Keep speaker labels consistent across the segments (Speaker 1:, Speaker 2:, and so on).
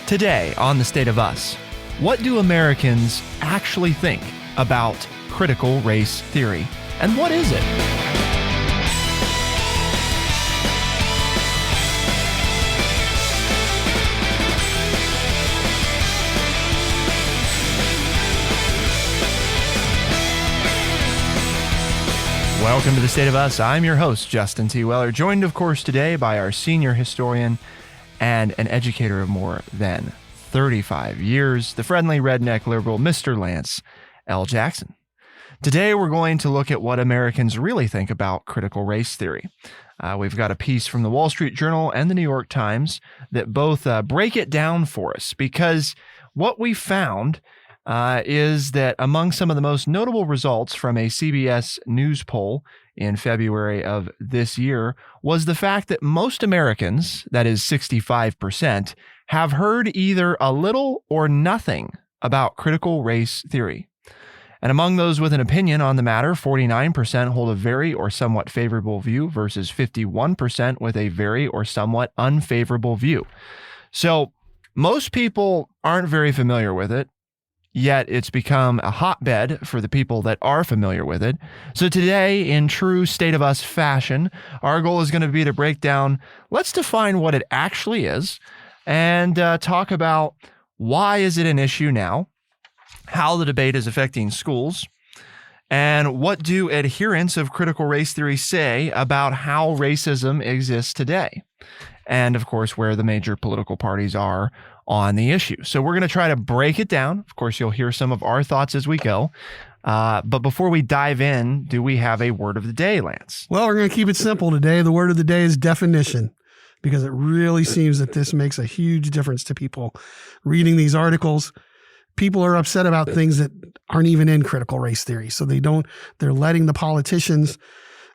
Speaker 1: Today on The State of Us, what do Americans actually think about critical race theory? And what is it? Welcome to The State of Us. I'm your host, Justin T. Weller, joined, of course, today by our senior historian and an educator of more than 35 years, the friendly redneck liberal, Mr. Lance L. Jackson. Today, we're going to look at what Americans really think about critical race theory. We've got a piece from the Wall Street Journal and the New York Times that both break it down for us, because what we found is that among some of the most notable results from a CBS News poll in February of this year was the fact that most Americans, that is 65%, have heard either a little or nothing about critical race theory. And among those with an opinion on the matter, 49% hold a very or somewhat favorable view versus 51% with a very or somewhat unfavorable view. So most people aren't very familiar with it. Yet it's become a hotbed for the people that are familiar with it. So today, in true State of Us fashion, our goal is going to be to break down, let's define what it actually is, and talk about why is it an issue now, how the debate is affecting schools, and what do adherents of critical race theory say about how racism exists today, and of course, where the major political parties are on the issue. So we're going to try to break it down. Of course, you'll hear some of our thoughts as we go. But before we dive in, do we have a word of the day, Lance?
Speaker 2: Well, we're going to keep it simple today. The word of the day is definition, because it really seems that this makes a huge difference to people reading these articles. People are upset about things that aren't even in critical race theory. So they're letting the politicians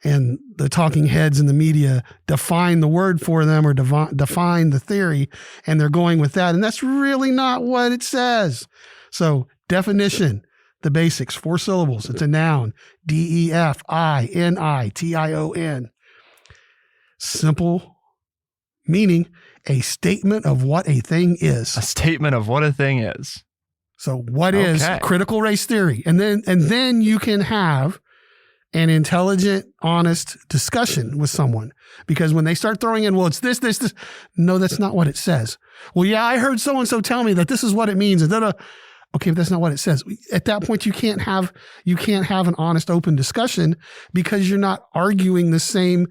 Speaker 2: and the talking heads in the media define the word for them, or define the theory, and they're going with that. And that's really not what it says. So definition, the basics, 4 syllables. It's a noun, D-E-F-I-N-I-T-I-O-N. Simple meaning, a statement of what a thing is.
Speaker 1: A statement of what a thing is.
Speaker 2: So what is critical race theory? And then you can have an intelligent, honest discussion with someone. Because when they start throwing in, well, it's this. No, that's not what it says. Well, yeah, I heard so-and-so tell me that this is what it means. And then, okay, but that's not what it says. At that point, you can't have an honest, open discussion, because you're not arguing the same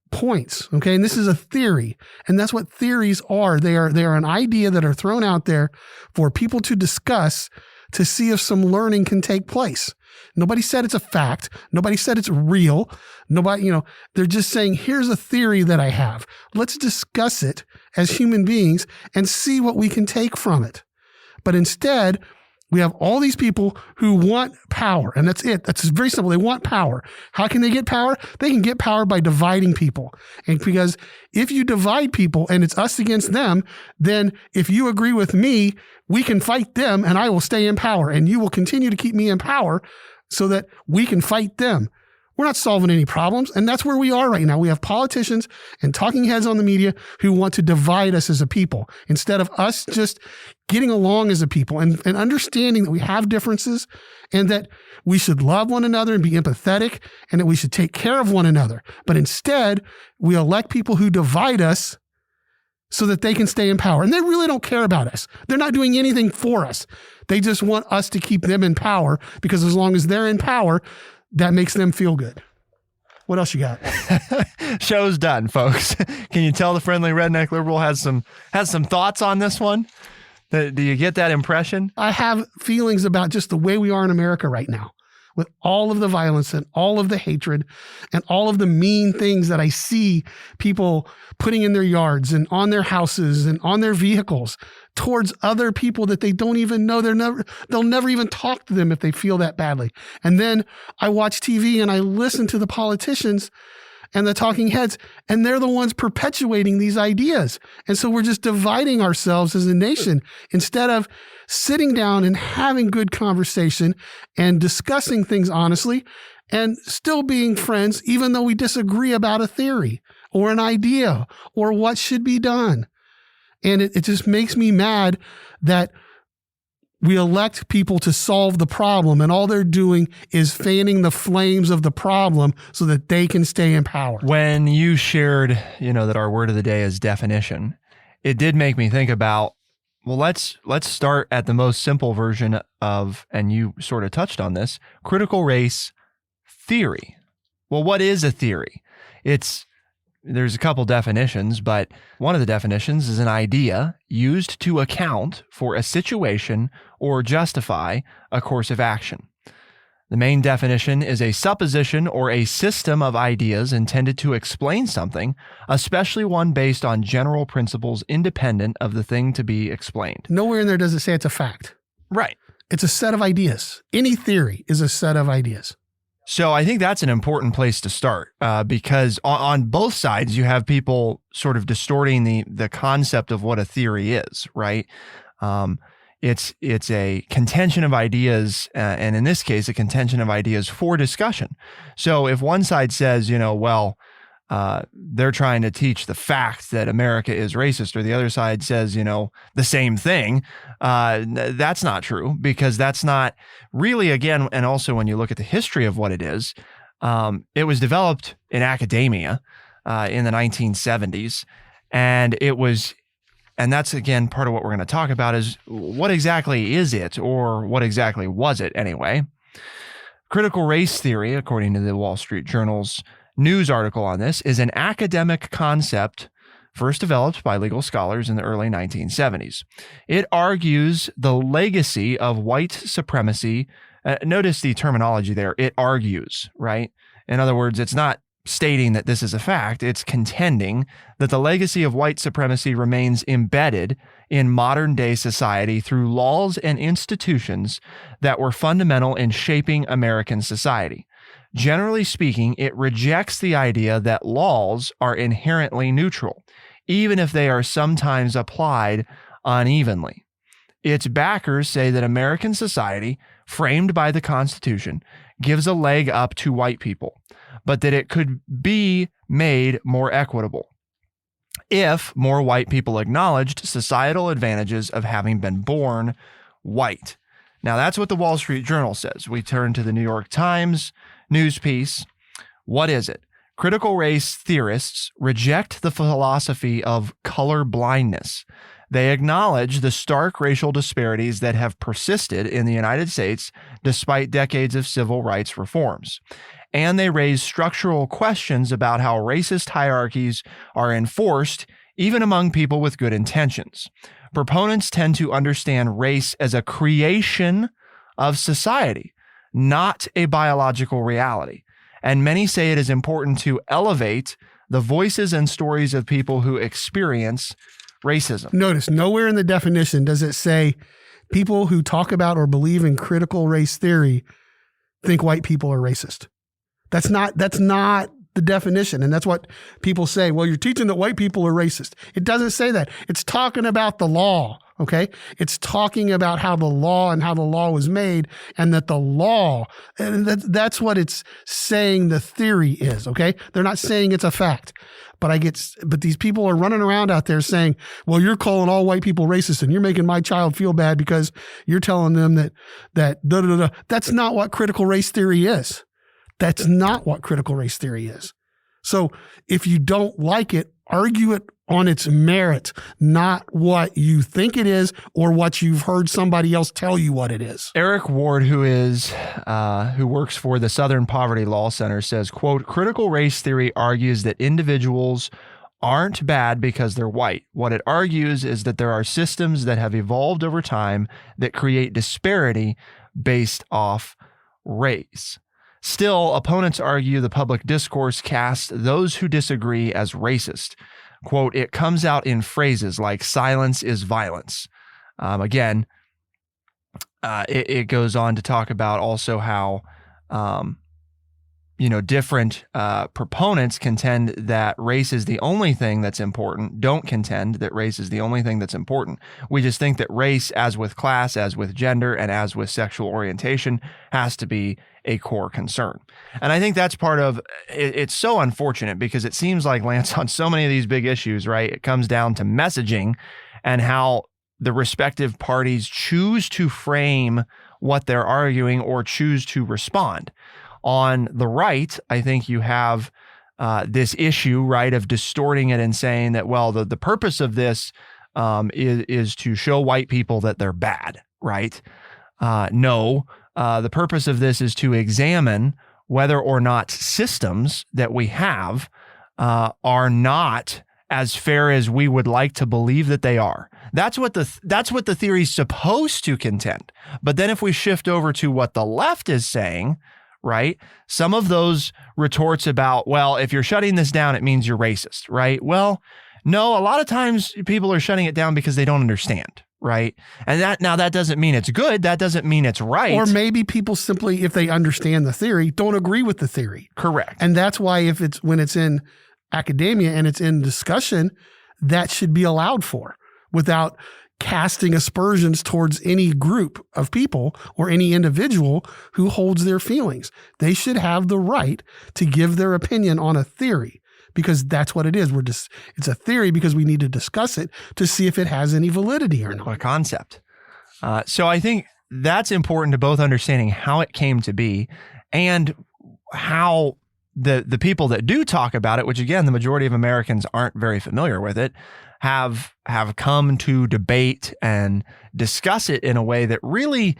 Speaker 2: points. Okay. And this is a theory. And that's what theories are. They are an idea that are thrown out there for people to discuss, to see if some learning can take place. Nobody said it's a fact. Nobody said it's real. They're just saying, here's a theory that I have. Let's discuss it as human beings and see what we can take from it. But instead, we have all these people who want power, and that's it. That's very simple. They want power. How can they get power? They can get power by dividing people. And because if you divide people and it's us against them, then if you agree with me, we can fight them and I will stay in power, and you will continue to keep me in power so that we can fight them. We're not solving any problems. And that's where we are right now. We have politicians and talking heads on the media who want to divide us as a people, instead of us just getting along as a people and understanding that we have differences, and that we should love one another and be empathetic, and that we should take care of one another. But instead, we elect people who divide us so that they can stay in power. And they really don't care about us. They're not doing anything for us. They just want us to keep them in power, because as long as they're in power, that makes them feel good. What else you got?
Speaker 1: Show's done, folks. Can you tell the friendly redneck liberal has some thoughts on this one? Do you get that impression?
Speaker 2: I have feelings about just the way we are in America right now, with all of the violence and all of the hatred and all of the mean things that I see people putting in their yards and on their houses and on their vehicles towards other people that they don't even know. They'll never even talk to them if they feel that badly. And then I watch TV and I listen to the politicians and the talking heads, and they're the ones perpetuating these ideas. And so we're just dividing ourselves as a nation instead of sitting down and having good conversation and discussing things honestly and still being friends, even though we disagree about a theory or an idea or what should be done. And it just makes me mad that we elect people to solve the problem, and all they're doing is fanning the flames of the problem so that they can stay in power.
Speaker 1: When you shared, that our word of the day is definition, it did make me think about, well, let's start at the most simple version of, and you sort of touched on this, critical race theory. Well, what is a theory? There's a couple definitions, but one of the definitions is an idea used to account for a situation or justify a course of action. The main definition is a supposition or a system of ideas intended to explain something, especially one based on general principles independent of the thing to be explained.
Speaker 2: Nowhere in there does it say it's a fact.
Speaker 1: Right.
Speaker 2: It's a set of ideas. Any theory is a set of ideas.
Speaker 1: So I think that's an important place to start because on both sides, you have people sort of distorting the concept of what a theory is, right? It's a contention of ideas, and in this case, a contention of ideas for discussion. So if one side says, they're trying to teach the fact that America is racist, or the other side says, the same thing, that's not true, because that's not really, again, and also when you look at the history of what it is, it was developed in academia in the 1970s, and that's, again, part of what we're going to talk about is what exactly is it, or what exactly was it anyway? Critical race theory, according to the Wall Street Journal's news article on this, is an academic concept first developed by legal scholars in the early 1970s. It argues the legacy of white supremacy. Notice the terminology there. It argues, right? In other words, it's not stating that this is a fact. It's contending that the legacy of white supremacy remains embedded in modern day society through laws and institutions that were fundamental in shaping American society. Generally speaking, it rejects the idea that laws are inherently neutral, even if they are sometimes applied unevenly. Its backers say that American society, framed by the Constitution, gives a leg up to white people, but that it could be made more equitable if more white people acknowledged societal advantages of having been born white. Now, that's what the Wall Street Journal says. We turn to the New York Times news piece. What is it? Critical race theorists reject the philosophy of color blindness. They acknowledge the stark racial disparities that have persisted in the United States despite decades of civil rights reforms. And they raise structural questions about how racist hierarchies are enforced even among people with good intentions. Proponents tend to understand race as a creation of society, not a biological reality. And many say it is important to elevate the voices and stories of people who experience racism.
Speaker 2: Notice nowhere in the definition does it say people who talk about or believe in critical race theory think white people are racist. That's not the definition. And that's what people say. Well, you're teaching that white people are racist. It doesn't say that. It's talking about the law. Okay. It's talking about how the law was made, and that the law, and that's what it's saying the theory is. Okay. They're not saying it's a fact, but these people are running around out there saying, well, you're calling all white people racist and you're making my child feel bad because you're telling them that That's not what critical race theory is. That's not what critical race theory is. So if you don't like it, argue it on its merit, not what you think it is or what you've heard somebody else tell you what it is.
Speaker 1: Eric Ward, who works for the Southern Poverty Law Center, says, quote, critical race theory argues that individuals aren't bad because they're white. What it argues is that there are systems that have evolved over time that create disparity based off race. Still, opponents argue the public discourse casts those who disagree as racist. Quote, it comes out in phrases like silence is violence. It goes on to talk about also how, different proponents contend that race is the only thing that's important, don't contend that race is the only thing that's important. We just think that race, as with class, as with gender, and as with sexual orientation, has to be a core concern. And I think that's part of it. It's so unfortunate because it seems like, Lance, on so many of these big issues, right, it comes down to messaging. and how the respective parties choose to frame what they're arguing or choose to respond. On the right, I think you have this issue, right, of distorting it and saying that, well, the purpose of this is to show white people that they're bad, right? No, the purpose of this is to examine whether or not systems that we have are not as fair as we would like to believe that they are. That's what the theory is supposed to contend. But then if we shift over to what the left is saying, right, some of those retorts about, well, if you're shutting this down, it means you're racist, right? Well, no, a lot of times people are shutting it down because they don't understand, right? And that doesn't mean it's good. That doesn't mean it's right.
Speaker 2: Or maybe people simply, if they understand the theory, don't agree with the theory.
Speaker 1: Correct.
Speaker 2: And that's why when it's in academia and it's in discussion, that should be allowed for without casting aspersions towards any group of people or any individual who holds their feelings. They should have the right to give their opinion on a theory, because that's what it is. It's a theory because we need to discuss it to see if it has any validity or not.
Speaker 1: A concept. So I think that's important to both understanding how it came to be and how the people that do talk about it, which again, the majority of Americans aren't very familiar with it, have come to debate and discuss it in a way that really,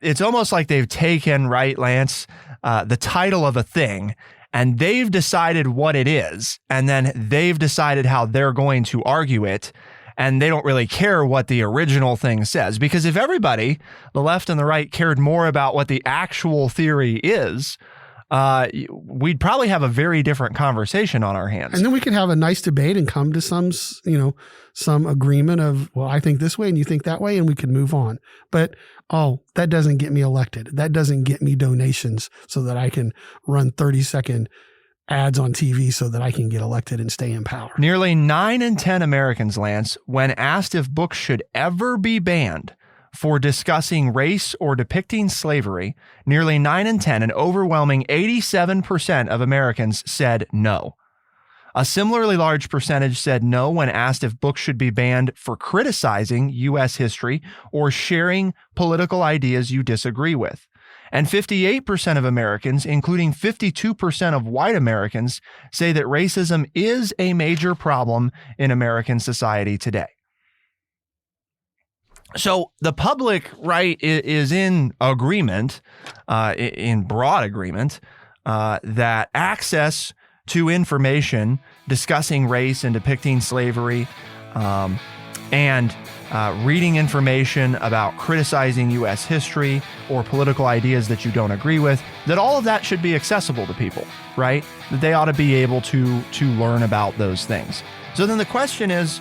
Speaker 1: it's almost like they've taken, right, Lance, the title of a thing, and they've decided what it is, and then they've decided how they're going to argue it, and they don't really care what the original thing says. Because if everybody, the left and the right, cared more about what the actual theory is, we'd probably have a very different conversation on our hands.
Speaker 2: And then we could have a nice debate and come to some agreement of, well, I think this way and you think that way, and we can move on. But, that doesn't get me elected. That doesn't get me donations so that I can run 30-second ads on TV so that I can get elected and stay in power.
Speaker 1: Nearly 9 in 10 Americans, Lance, when asked if books should ever be banned for discussing race or depicting slavery, nearly 9 in 10, an overwhelming 87% of Americans said no. A similarly large percentage said no when asked if books should be banned for criticizing U.S. history or sharing political ideas you disagree with. And 58% of Americans, including 52% of white Americans, say that racism is a major problem in American society today. So the public, right, is in agreement, in broad agreement, that access to information discussing race and depicting slavery, and reading information about criticizing U.S. history or political ideas that you don't agree with, that all of that should be accessible to people, right? That they ought to be able to learn about those things. So then the question is,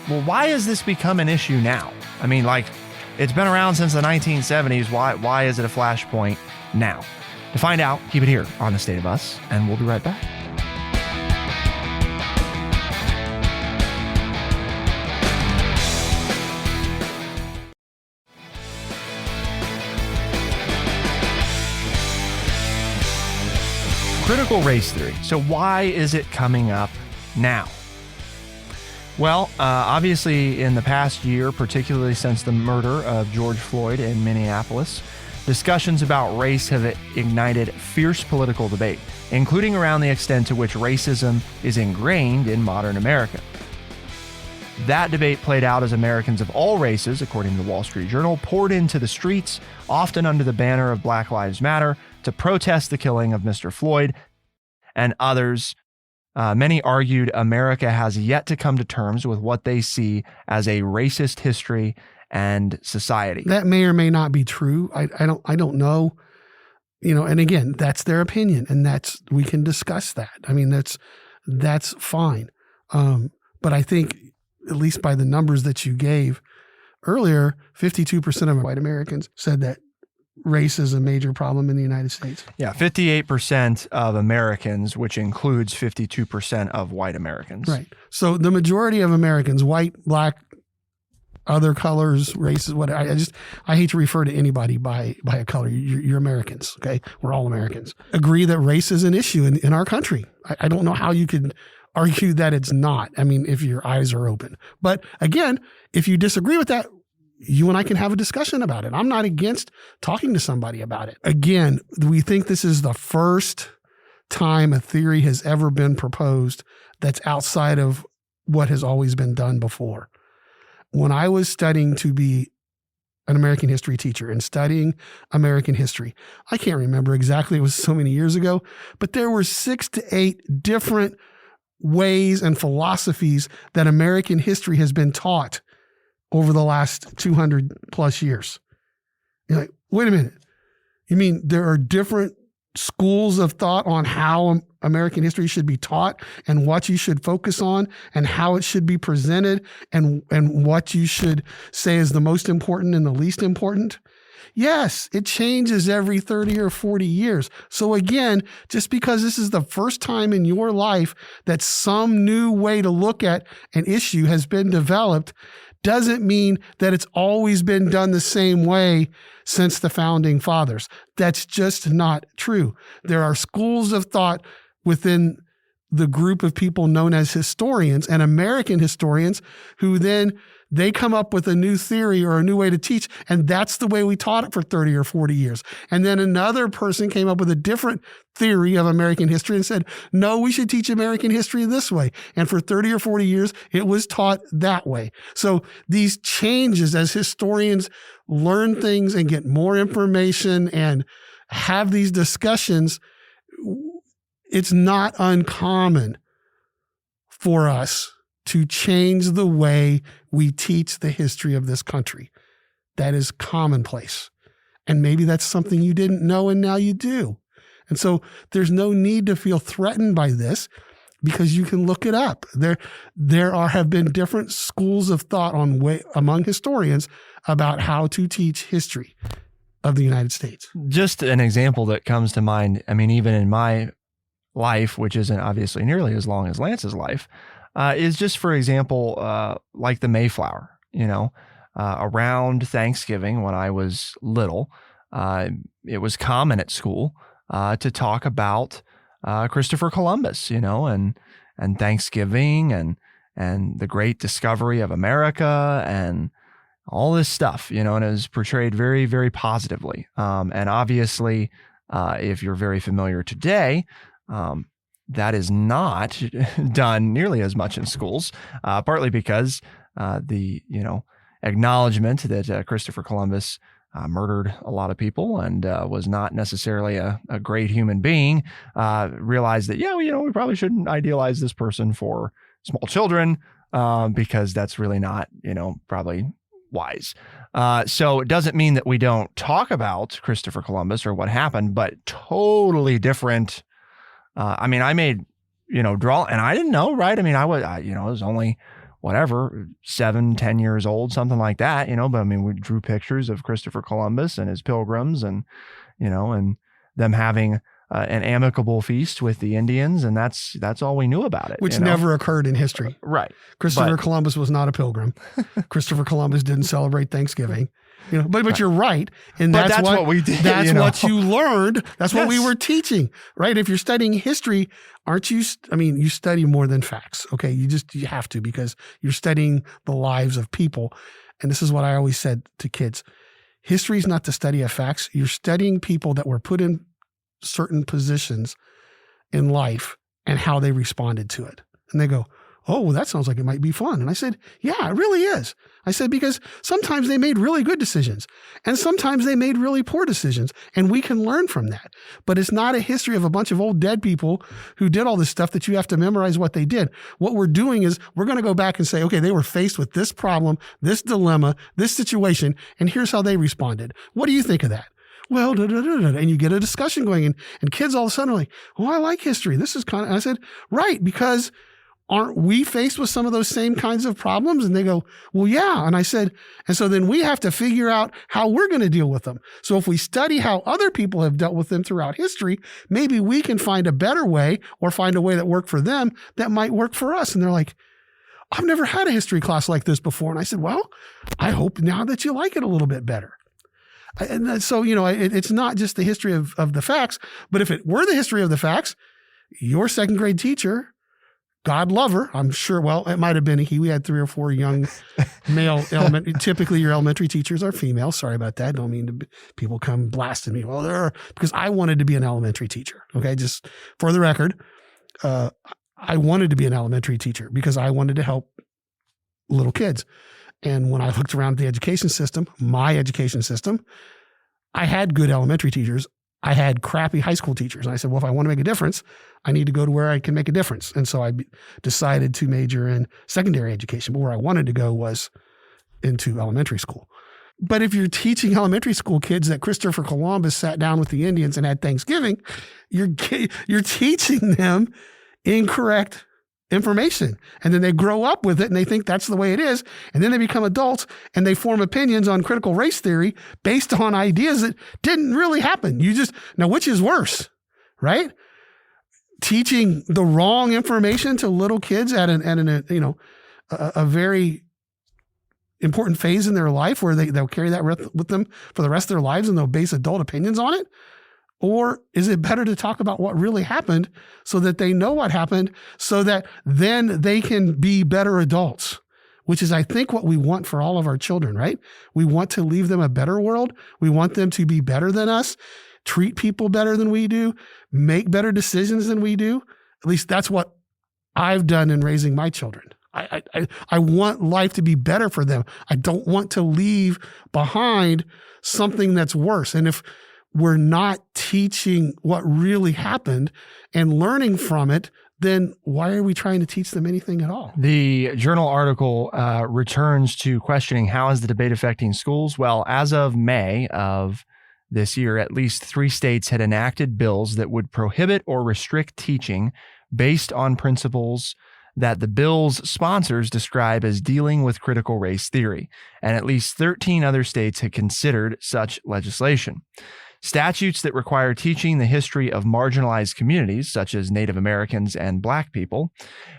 Speaker 1: well, why has this become an issue now? I mean, like, it's been around since the 1970s. Why is it a flashpoint now? To find out, keep it here on The State of Us, and we'll be right back. Critical race theory. So why is it coming up now? Well, obviously in the past year, particularly since the murder of George Floyd in Minneapolis, discussions about race have ignited fierce political debate, including around the extent to which racism is ingrained in modern America. That debate played out as Americans of all races, according to the Wall Street Journal, poured into the streets, often under the banner of Black Lives Matter, to protest the killing of Mr. Floyd and others. Many argued America has yet to come to terms with what they see as a racist history and society.
Speaker 2: That may or may not be true. I don't know. And again, that's their opinion, and we can discuss that. I mean, that's fine. But I think, at least by the numbers that you gave earlier, 52% of white Americans said that race is a major problem in the United States.
Speaker 1: Yeah, 58% of Americans, which includes 52% of white Americans.
Speaker 2: Right. So the majority of Americans, white, black, other colors, races, whatever. I hate to refer to anybody by a color. You're Americans, okay? We're all Americans. Agree that race is an issue in our country. I don't know how you could argue that it's not. I mean, if your eyes are open. But again, if you disagree with that, you and I can have a discussion about it. I'm not against talking to somebody about it. Again, we think this is the first time a theory has ever been proposed that's outside of what has always been done before. When I was studying to be an American history teacher and studying American history, I can't remember exactly, it was so many years ago, but there were 6 to 8 different ways and philosophies that American history has been taught over the last 200 plus years. You're like, wait a minute. You mean there are different schools of thought on how American history should be taught and what you should focus on and how it should be presented and what you should say is the most important and the least important? Yes, it changes every 30 or 40 years. So again, just because this is the first time in your life that some new way to look at an issue has been developed doesn't mean that it's always been done the same way since the founding fathers. That's just not true. There are schools of thought within the group of people known as historians and American historians who then they come up with a new theory or a new way to teach, and that's the way we taught it for 30 or 40 years. And then another person came up with a different theory of American history and said, no, we should teach American history this way. And for 30 or 40 years, it was taught that way. So these changes as historians learn things and get more information and have these discussions, it's not uncommon for us to change the way we teach the history of this country. That is commonplace. And maybe that's something you didn't know and now you do. And so there's no need to feel threatened by this because you can look it up. There have been different schools of thought among historians about how to teach history of the United States.
Speaker 1: Just an example that comes to mind, I mean, even in my life, which isn't obviously nearly as long as Lance's life, is just, for example, like the Mayflower, around Thanksgiving when I was little, it was common at school to talk about Christopher Columbus, and Thanksgiving and the great discovery of America and all this stuff, and it was portrayed very, very positively. And obviously, if you're very familiar today, that is not done nearly as much in schools, partly because the acknowledgement that Christopher Columbus murdered a lot of people and was not necessarily a great human being, realized that, we probably shouldn't idealize this person for small children because that's really not, probably wise. So it doesn't mean that we don't talk about Christopher Columbus or what happened, but totally different. I made, draw, and I didn't know, right? I was only, 7-10 years old, something like that, but we drew pictures of Christopher Columbus and his pilgrims and, and them having an amicable feast with the Indians. And that's all we knew about it.
Speaker 2: Which never occurred in history.
Speaker 1: Right.
Speaker 2: Christopher Columbus was not a pilgrim. Christopher Columbus didn't celebrate Thanksgiving. But right. You're right. And that's what we did. That's what you learned. That's what we were teaching, right? If you're studying history, aren't you? You study more than facts. Okay. You have to, because you're studying the lives of people. And this is what I always said to kids. History is not the study of facts. You're studying people that were put in certain positions in life and how they responded to it. And they go, oh, well, that sounds like it might be fun. And I said, yeah, it really is. I said, because sometimes they made really good decisions and sometimes they made really poor decisions, and we can learn from that. But it's not a history of a bunch of old dead people who did all this stuff that you have to memorize what they did. What we're doing is we're going to go back and say, okay, they were faced with this problem, this dilemma, this situation, and here's how they responded. What do you think of that? Well, and you get a discussion going, and kids all of a sudden are like, oh, I like history. This is kind of, and I said, right, because aren't we faced with some of those same kinds of problems? And they go, well, yeah. And I said, and so then we have to figure out how we're going to deal with them. So if we study how other people have dealt with them throughout history, maybe we can find a better way or find a way that worked for them that might work for us. And they're like, I've never had a history class like this before. And I said, well, I hope now that you like it a little bit better. And so, it's not just the history of the facts, but if it were the history of the facts, your second grade teacher God lover, I'm sure. Well, it might have been a he. We had 3 or 4 young male elementary. Typically, your elementary teachers are female. Sorry about that. Don't mean to people come blasting me. Well, because I wanted to be an elementary teacher. Okay, just for the record, I wanted to be an elementary teacher because I wanted to help little kids. And when I looked around at the education system, my education system, I had good elementary teachers. I had crappy high school teachers. And I said, well, if I want to make a difference, I need to go to where I can make a difference. And so I decided to major in secondary education. But where I wanted to go was into elementary school. But if you're teaching elementary school kids that Christopher Columbus sat down with the Indians and had Thanksgiving, you're teaching them incorrect information. And then they grow up with it and they think that's the way it is. And then they become adults and they form opinions on critical race theory based on ideas that didn't really happen. Now, which is worse, right? Teaching the wrong information to little kids at a very important phase in their life where they'll carry that with them for the rest of their lives and they'll base adult opinions on it? Or is it better to talk about what really happened so that they know what happened so that then they can be better adults, which is, I think, what we want for all of our children, right? We want to leave them a better world. We want them to be better than us, treat people better than we do, make better decisions than we do. At least that's what I've done in raising my children. I want life to be better for them. I don't want to leave behind something that's worse. And if we're not teaching what really happened and learning from it, then why are we trying to teach them anything at all?
Speaker 1: The journal article returns to questioning how is the debate affecting schools? Well, as of May of this year, at least 3 states had enacted bills that would prohibit or restrict teaching based on principles that the bill's sponsors describe as dealing with critical race theory, and at least 13 other states had considered such legislation. Statutes that require teaching the history of marginalized communities, such as Native Americans and Black people,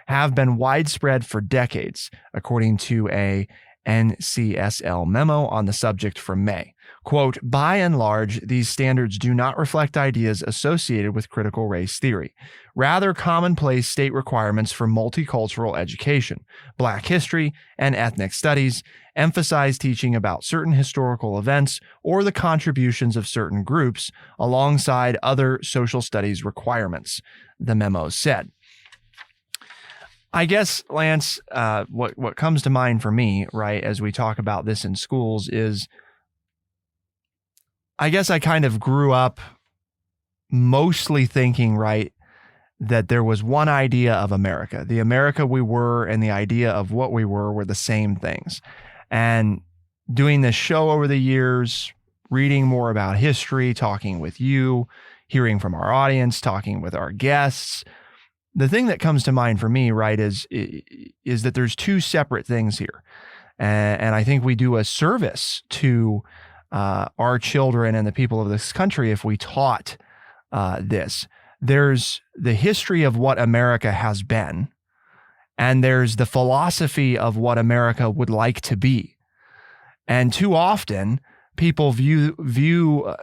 Speaker 1: have been widespread for decades, according to a NCSL memo on the subject from May. Quote, by and large, these standards do not reflect ideas associated with critical race theory, rather commonplace state requirements for multicultural education, Black history, and ethnic studies, emphasize teaching about certain historical events or the contributions of certain groups alongside other social studies requirements, the memo said. I guess, Lance, what comes to mind for me, right, as we talk about this in schools is, I guess I kind of grew up mostly thinking, right, that there was one idea of America. The America we were and the idea of what we were the same things. And doing this show over the years, reading more about history, talking with you, hearing from our audience, talking with our guests, the thing that comes to mind for me, right, is that there's 2 separate things here. And I think we do a service to our children and the people of this country if we taught this. There's the history of what America has been, and there's the philosophy of what America would like to be. And too often, people view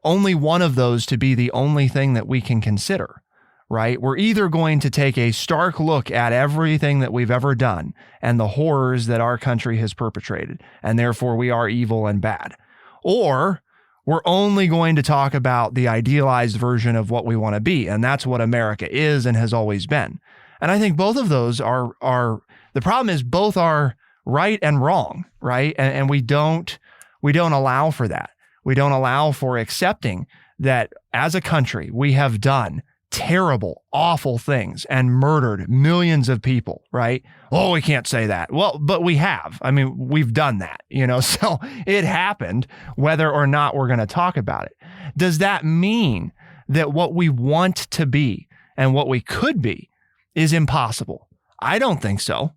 Speaker 1: only one of those to be the only thing that we can consider, right? We're either going to take a stark look at everything that we've ever done and the horrors that our country has perpetrated, and therefore we are evil and bad, or we're only going to talk about the idealized version of what we want to be, and that's what America is and has always been. And I think both of those are the problem is both are right and wrong, right? And we don't allow for that. We don't allow for accepting that as a country, we have done terrible, awful things and murdered millions of people, right? Oh, we can't say that. Well, but we have. I mean, we've done that, so it happened, whether or not we're going to talk about it. Does that mean that what we want to be and what we could be is impossible? I don't think so.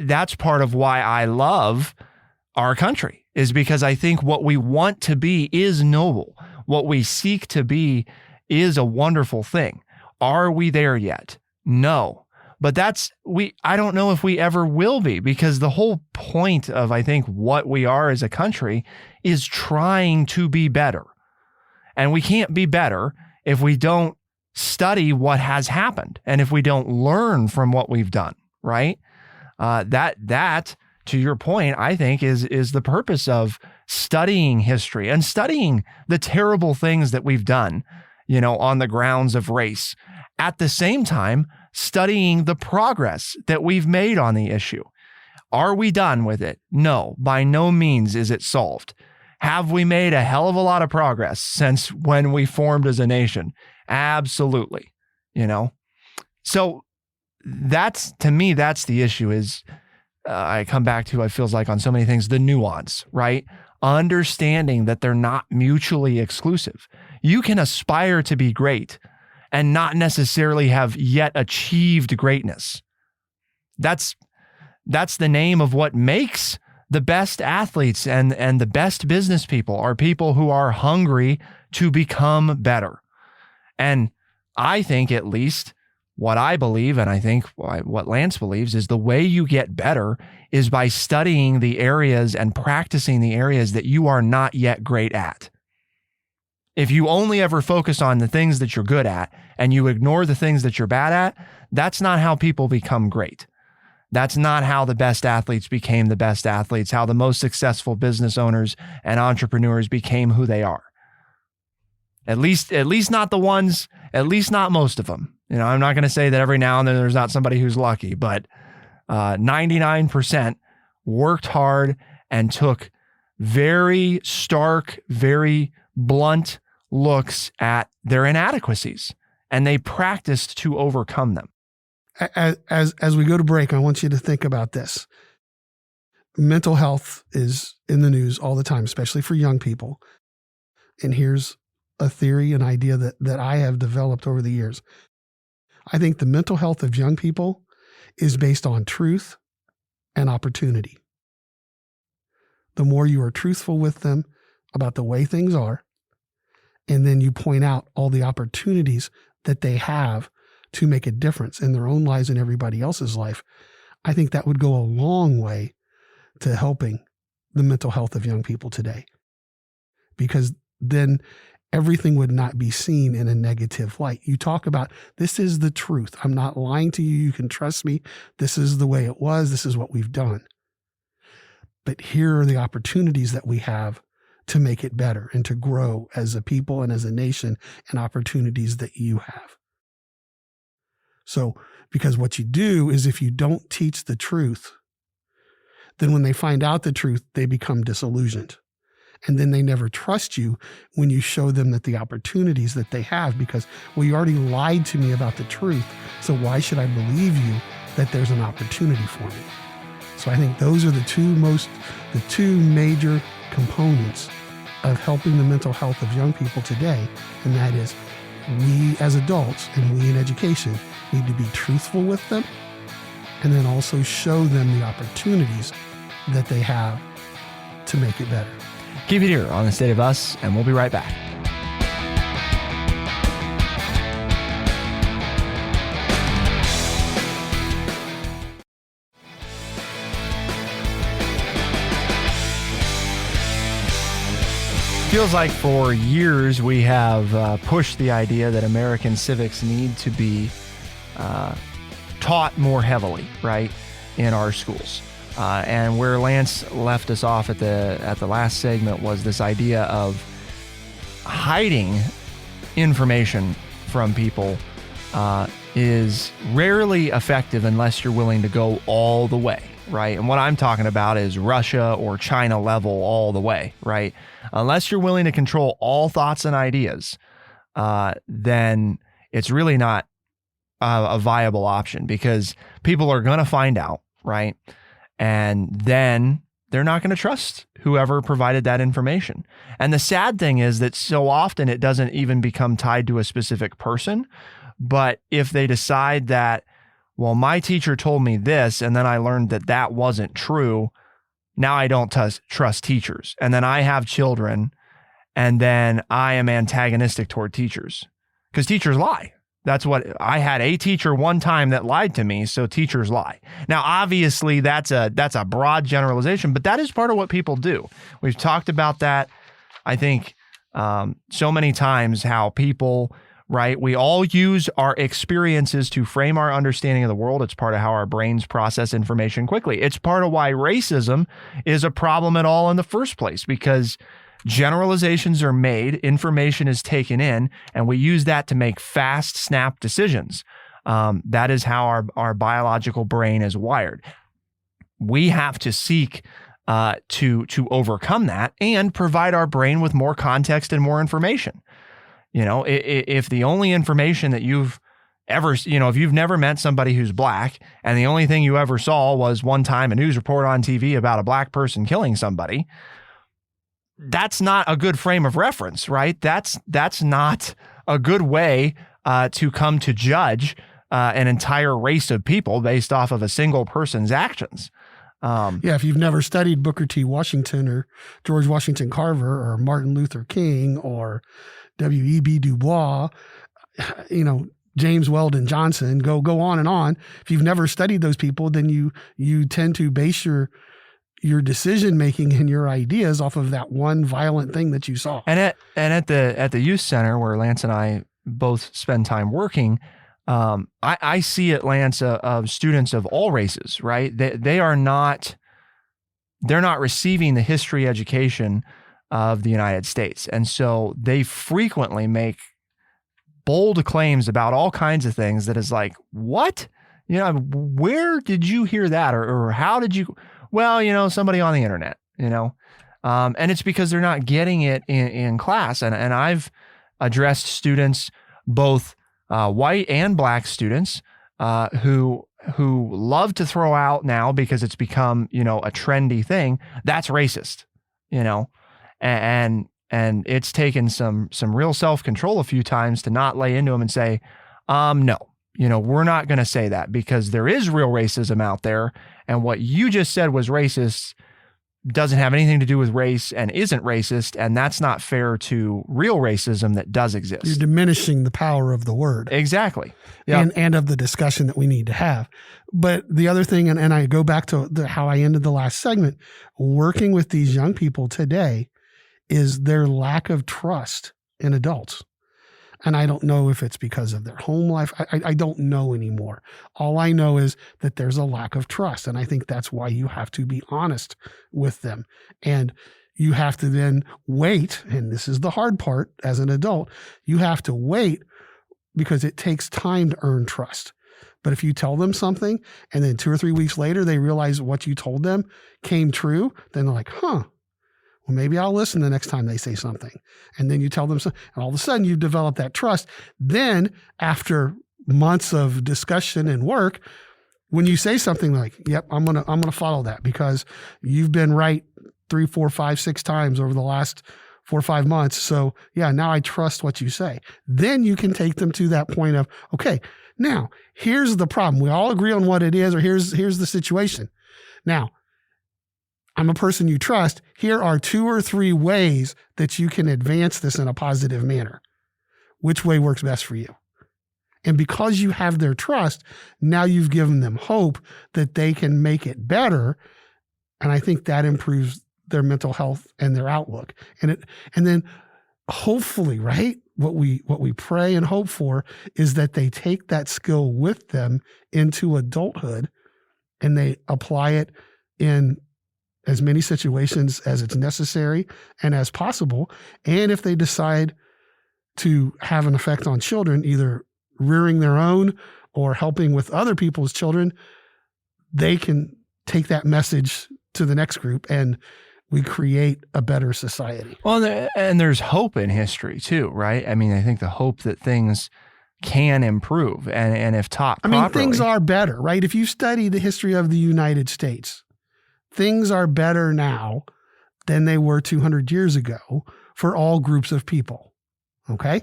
Speaker 1: That's part of why I love our country, is because I think what we want to be is noble. What we seek to be is a wonderful thing. Are we there yet? No. But I don't know if we ever will be, because the whole point of, I think, what we are as a country is trying to be better. And we can't be better if we don't study what has happened. And if we don't learn from what we've done, right? That to your point, I think is the purpose of studying history and studying the terrible things that we've done, on the grounds of race. At the same time, studying the progress that we've made on the issue. Are we done with it? No, by no means is it solved. Have we made a hell of a lot of progress since when we formed as a nation? Absolutely. So to me, that's the issue is I come back to, it feels like on so many things, the nuance, right? Understanding that they're not mutually exclusive. You can aspire to be great and not necessarily have yet achieved greatness. That's the name of what makes the best athletes and the best business people are people who are hungry to become better. And I think, at least what I believe, and I think what Lance believes, is the way you get better is by studying the areas and practicing the areas that you are not yet great at. If you only ever focus on the things that you're good at and you ignore the things that you're bad at, that's not how people become great. That's not how the best athletes became the best athletes, how the most successful business owners and entrepreneurs became who they are. At least not the ones, at least not most of them. I'm not going to say that every now and then there's not somebody who's lucky, but 99% worked hard and took very stark, very blunt looks at their inadequacies, and they practiced to overcome them.
Speaker 2: As we go to break, I want you to think about this. Mental health is in the news all the time, especially for young people. And here's a theory, an idea that I have developed over the years. I think the mental health of young people is based on truth and opportunity. The more you are truthful with them about the way things are, and then you point out all the opportunities that they have to make a difference in their own lives and everybody else's life, I think that would go a long way to helping the mental health of young people today. Because then everything would not be seen in a negative light. You talk about, this is the truth. I'm not lying to you. You can trust me. This is the way it was. This is what we've done. But here are the opportunities that we have to make it better and to grow as a people and as a nation, and opportunities that you have. So, because what you do is, if you don't teach the truth, then when they find out the truth, they become disillusioned. And then they never trust you when you show them that the opportunities that they have, because, well, you already lied to me about the truth, so why should I believe you that there's an opportunity for me? So I think those are the two major components of helping the mental health of young people today. And that is, we as adults and we in education need to be truthful with them, and then also show them the opportunities that they have to make it better.
Speaker 1: Keep it here on The State of Us, and we'll be right back. Feels like for years we have pushed the idea that American civics need to be taught more heavily, right, in our schools. And where Lance left us off at the last segment was this idea of hiding information from people is rarely effective unless you're willing to go all the way, right? And what I'm talking about is Russia or China level all the way, right? Unless you're willing to control all thoughts and ideas, then it's really not a viable option, because people are going to find out, right? And then they're not going to trust whoever provided that information. And the sad thing is that so often it doesn't even become tied to a specific person. But if they decide that, well, my teacher told me this, and then I learned that that wasn't true, now I don't trust teachers. And then I have children, and then I am antagonistic toward teachers, because teachers lie. That's what I had a teacher one time that lied to me. So teachers lie. Now, obviously that's a broad generalization, but that is part of what people do. We've talked about that, I think, so many times, how people right? We all use our experiences to frame our understanding of the world. It's part of how our brains process information quickly. It's part of why racism is a problem at all in the first place, because generalizations are made, information is taken in, and we use that to make fast, snap decisions. That is how our biological brain is wired. We have to seek to overcome that and provide our brain with more context and more information. You know, if the only information that you've ever, if you've never met somebody who's black and the only thing you ever saw was one time a news report on TV about a black person killing somebody, that's not a good frame of reference, right? That's not a good way to come to judge an entire race of people based off of a single person's actions.
Speaker 2: If you've never studied Booker T. Washington or George Washington Carver or Martin Luther King or W.E.B. Du Bois, James Weldon Johnson, go on and on. If you've never studied those people, then you tend to base your decision making and your ideas off of that one violent thing that you saw.
Speaker 1: And at the youth center where Lance and I both spend time working, I see at Lance of students of all races, right? They're not receiving the history education of the United States. And so they frequently make bold claims about all kinds of things that is like, what? Where did you hear that? Or how did you, somebody on the internet, and it's because they're not getting it in class. And I've addressed students, both white and black students, who love to throw out now because it's become, a trendy thing. That's racist, and it's taken some real self-control a few times to not lay into them and say, no, we're not going to say that because there is real racism out there. And what you just said was racist doesn't have anything to do with race and isn't racist. And that's not fair to real racism that does exist.
Speaker 2: You're diminishing the power of the word.
Speaker 1: Exactly. Yep.
Speaker 2: And of the discussion that we need to have. But the other thing, and I go back to how I ended the last segment, working with these young people today is their lack of trust in adults. And I don't know if it's because of their home life. I don't know anymore. All I know is that there's a lack of trust. And I think that's why you have to be honest with them. And you have to then wait. And this is the hard part as an adult. You have to wait because it takes time to earn trust. But if you tell them something and then 2 or 3 weeks later, they realize what you told them came true, then they're like, well, maybe I'll listen the next time they say something. And then you tell them something, and all of a sudden you've developed that trust. Then after months of discussion and work, when you say something like, yep, I'm gonna follow that because you've been right 3, 4, 5, 6 times over the last 4 or 5 months. So yeah, now I trust what you say. Then you can take them to that point of, okay, now here's the problem. We all agree on what it is, or here's the situation. Now, I'm a person you trust. Here are 2 or 3 ways that you can advance this in a positive manner. Which way works best for you? And because you have their trust, now you've given them hope that they can make it better. And I think that improves their mental health and their outlook. And then hopefully, right, what we pray and hope for is that they take that skill with them into adulthood and they apply it in as many situations as it's necessary and as possible. And if they decide to have an effect on children, either rearing their own or helping with other people's children, they can take that message to the next group and we create a better society.
Speaker 1: Well, and there's hope in history too, right? I mean, I think the hope that things can improve and if taught properly.
Speaker 2: Things are better, right? If you study the history of the United States, things are better now than they were 200 years ago for all groups of people, okay?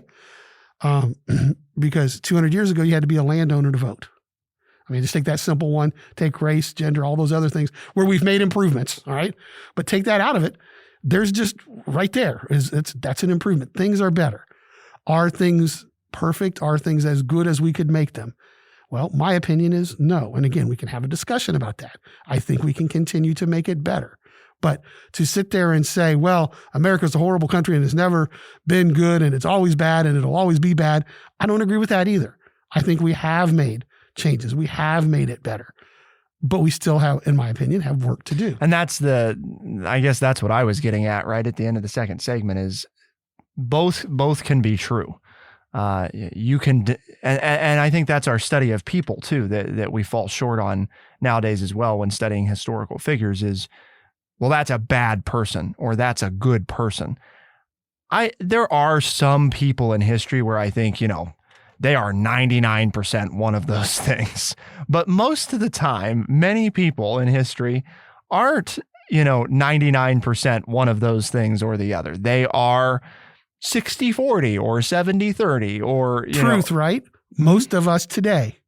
Speaker 2: Because 200 years ago, you had to be a landowner to vote. I mean, just take that simple one, take race, gender, all those other things where we've made improvements, all right? But take that out of it. There's just right there, that's an improvement. Things are better. Are things perfect? Are things as good as we could make them? Well, my opinion is no. And again, we can have a discussion about that. I think we can continue to make it better. But to sit there and say, well, America's a horrible country and it's never been good and it's always bad and it'll always be bad, I don't agree with that either. I think we have made changes. We have made it better. But we still have, in my opinion, have work to do.
Speaker 1: And I guess that's what I was getting at right at the end of the second segment is both can be true. You can, and I think that's our study of people too, that we fall short on nowadays as well when studying historical figures is, well, that's a bad person or that's a good person. There are some people in history where I think, they are 99% one of those things. But most of the time, many people in history aren't, 99% one of those things or the other. They are 60-40 or 70-30 or,
Speaker 2: Truth, right? Most of us today,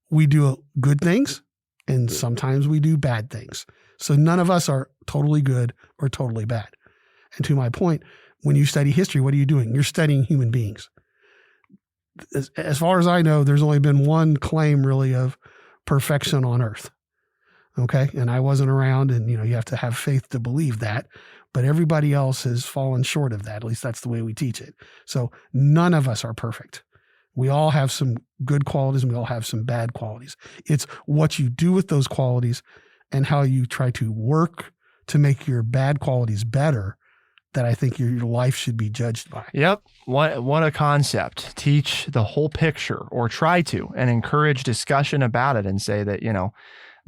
Speaker 2: we do good things and sometimes we do bad things. So none of us are totally good or totally bad. And to my point, when you study history, what are you doing? You're studying human beings. As far as I know, there's only been one claim really of perfection on earth. Okay. And I wasn't around and, you have to have faith to believe that, but everybody else has fallen short of that. At least that's the way we teach it. So none of us are perfect. We all have some good qualities and we all have some bad qualities. It's what you do with those qualities and how you try to work to make your bad qualities better that I think your life should be judged by.
Speaker 1: Yep. What a concept. Teach the whole picture or try to and encourage discussion about it and say that,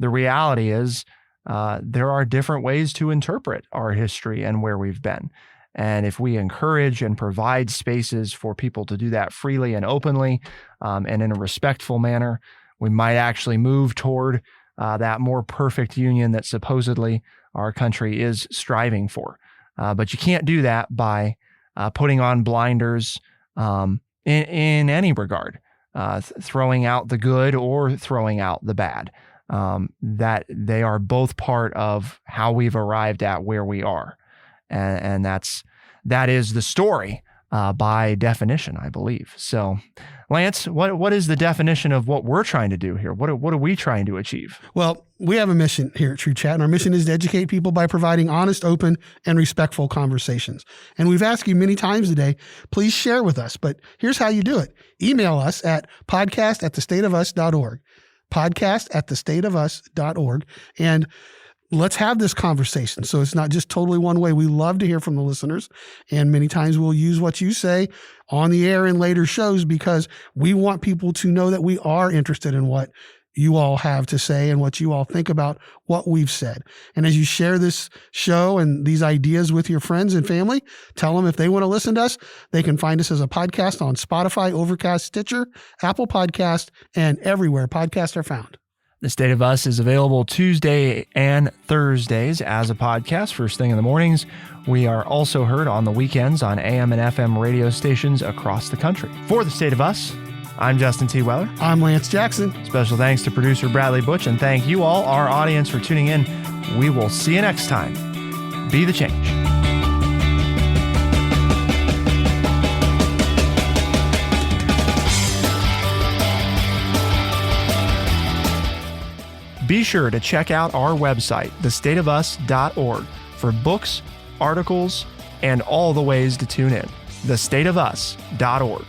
Speaker 1: the reality is there are different ways to interpret our history and where we've been. And if we encourage and provide spaces for people to do that freely and openly and in a respectful manner, we might actually move toward that more perfect union that supposedly our country is striving for. But you can't do that by putting on blinders in any regard, throwing out the good or throwing out the bad. That they are both part of how we've arrived at where we are. And that is the story by definition, I believe. So, Lance, what is the definition of what we're trying to do here? What are we trying to achieve?
Speaker 2: Well, we have a mission here at True Chat, and our mission is to educate people by providing honest, open, and respectful conversations. And we've asked you many times today, please share with us. But here's how you do it. Email us at podcast@thestateofus.org. podcast@thestateofus.org. And let's have this conversation. So it's not just totally one way. We love to hear from the listeners. And many times we'll use what you say on the air in later shows because we want people to know that we are interested in what you all have to say and what you all think about what we've said. And as you share this show and these ideas with your friends and family, tell them if they want to listen to us, they can find us as a podcast on Spotify, Overcast, Stitcher, Apple Podcast, and everywhere podcasts are found.
Speaker 1: The State of Us is available Tuesday and Thursdays as a podcast, first thing in the mornings. We are also heard on the weekends on AM and FM radio stations across the country. For The State of Us, I'm Justin T. Weller.
Speaker 2: I'm Lance Jackson.
Speaker 1: Special thanks to producer Bradley Butch, and thank you all, our audience, for tuning in. We will see you next time. Be the change. Be sure to check out our website, thestateofus.org, for books, articles, and all the ways to tune in. thestateofus.org.